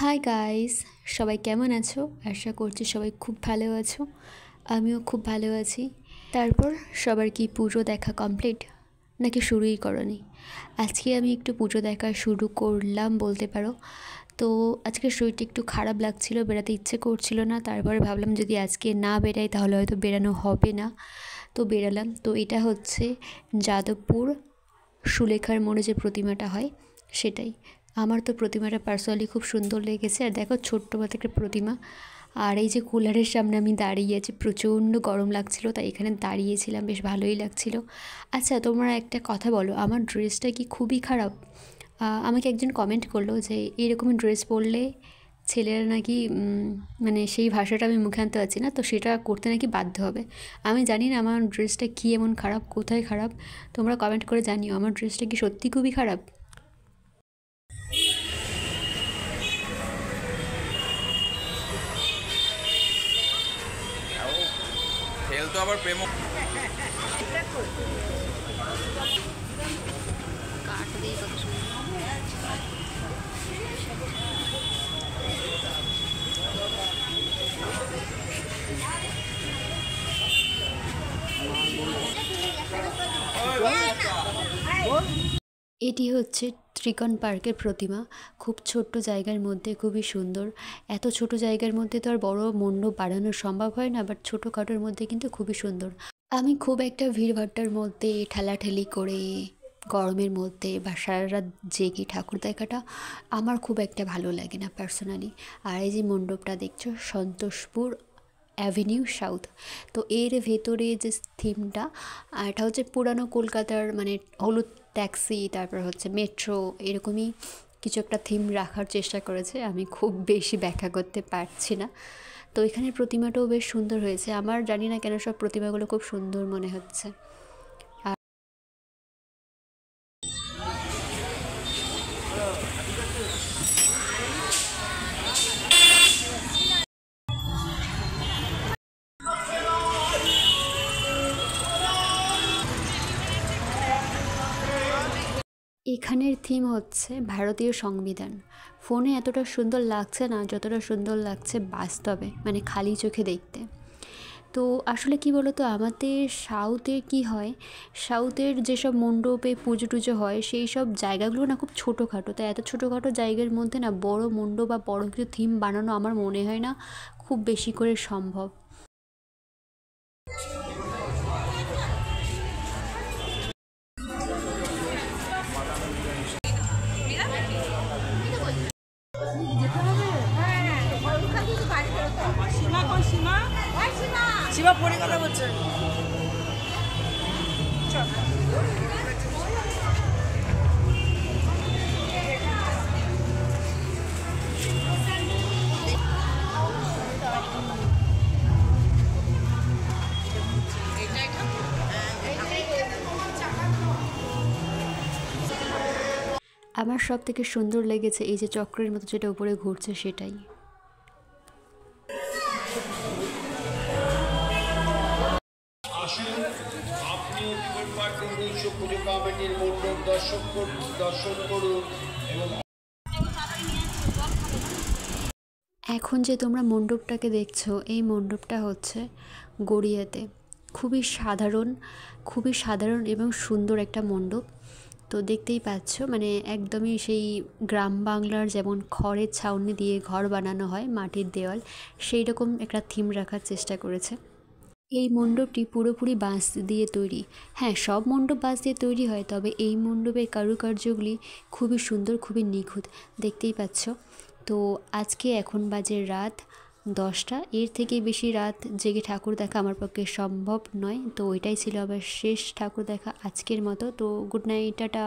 Hi guys, সবাই কেমন আছো? আশা করছি সবাই খুব ভালো আছো। আমিও খুব ভালো আছি। তারপর সবার কি পুজো দেখা কমপ্লিট নাকি শুরুই করনি? আজকে আমি একটু পুজো দেখা শুরু করলাম বলতে পারো। তো আজকে শরীরটা একটু খারাপ লাগছিল, বেরাতে ইচ্ছে করছিল না। তারপরে ভাবলাম যদি আজকে না বেরাই তাহলে হয়তো বেরানো হবে না। তো বেরালাম। তো এটা হচ্ছে যাদবপুর সুলেখার মোড়ে যে প্রতিমাটা হয় সেটাই। আমার তো প্রতিমাটা পার্সোনালি খুব সুন্দর লেগেছে। আর দেখো ছোট্ট মতো একটা প্রতিমা। আর এই যে কুলারের সামনে আমি দাঁড়িয়ে আছি, প্রচণ্ড গরম লাগছিল, তাই এখানে দাঁড়িয়েছিলাম, বেশ ভালোই লাগছিল। আচ্ছা, তোমরা একটা কথা বলো, আমার ড্রেসটা কি খুবই খারাপ? আমাকে একজন কমেন্ট করলো যে এরকম ড্রেস পরলে ছেলেরা নাকি মানে সেই ভাষাটা আমি মুখে আনতে পারছি না, তো সেটা করতে নাকি বাধ্য হবে। আমি জানি না আমার ড্রেসটা কী এমন খারাপ, কোথায় খারাপ, তোমরা কমেন্ট করে জানিও আমার ড্রেসটা কি সত্যি খুবই খারাপ। তেল তো আবার প্রেম কাঠ দিয়ে কত এটি হচ্ছে ত্রিকোণ পার্কের প্রতিমা। খুব ছোট্ট জায়গার মধ্যে খুবই সুন্দর। এত ছোট জায়গার মধ্যে তো আর বড় মণ্ডপ বানানো সম্ভব হয় না, বাট ছোটোখাটোর মধ্যে কিন্তু খুবই সুন্দর। আমি খুব একটা ভিড়ভাট্টার মধ্যে ঠেলাঠেলি করে গরমের মধ্যে বা সারা রাত জেগে ঠাকুর দেখাটা আমার খুব একটা ভালো লাগে না পার্সোনালি। আর এই যে মণ্ডপটা দেখছো, সন্তোষপুর অ্যাভিনিউ সাউথ। তো এর ভেতরে যে থিমটা, এটা হচ্ছে পুরানো কলকাতার মানে হলুদ ট্যাক্সি, তারপর হচ্ছে মেট্রো, এরকমই কিছু একটা থিম রাখার চেষ্টা করেছে। আমি খুব বেশি ব্যাখ্যা করতে পারছি না। তো এখানের প্রতিমাটাও বেশ সুন্দর হয়েছে। আমার জানি না কেন সব প্রতিমাগুলো খুব সুন্দর মনে হচ্ছে। এখানের থিম হচ্ছে ভারতীয় সংবিধান। ফোনে এতটা সুন্দর লাগছে না যতটা সুন্দর লাগছে বাস্তবে, মানে খালি চোখে দেখতে। তো আসলে কি বলতো, আমাদের সাউথে কি হয়, সাউথের যেসব মণ্ডপে পুজো টুজো হয় সেই সব জায়গাগুলো না খুব ছোটোখাটো। তাই এত ছোটোখাটো জায়গার মধ্যে না বড় মণ্ডপ বা বড় কিছু থিম বানানো আমার মনে হয় না খুব বেশি করে সম্ভব। শিবা পরে কথা বলছে। আমার সব থেকে সুন্দর লেগেছে এই যে চক্রের মতো যেটা উপরে ঘুরছে সেটাই। আসুন, আপনিও ত্রিকোণ পার্ক নিজস্ব পুজো কমিটির মণ্ডপ দর্শন করুন এবং এখন যে তোমরা মণ্ডপটাকে দেখছো, এই মণ্ডপটা হচ্ছে গড়িয়াতে। খুবই সাধারণ এবং সুন্দর একটা মণ্ডপ। তো দেখতেই পাচ্ছ, মানে একদমই সেই গ্রাম বাংলার যেমন খড়ের ছাউনি দিয়ে ঘর বানানো হয়, মাটির দেওয়াল, সেই রকম একটা থিম রাখার চেষ্টা করেছে। এই মণ্ডপটি পুরোপুরি বাঁশ দিয়ে তৈরি। হ্যাঁ, সব মণ্ডপ বাঁশ দিয়ে তৈরি হয়, তবে এই মণ্ডপের কারুকার্যগুলি খুবই সুন্দর, খুবই নিখুঁত। দেখতেই পাচ্ছ। তো আজকে এখন বাজে রাত 10টা। এর থেকে বেশি রাত জেগে ঠাকুর দেখা আমার পক্ষে সম্ভব নয়। তো ওইটাই ছিল আমার শেষ ঠাকুর দেখা আজকের মতো। তো গুড নাইট, টাটা।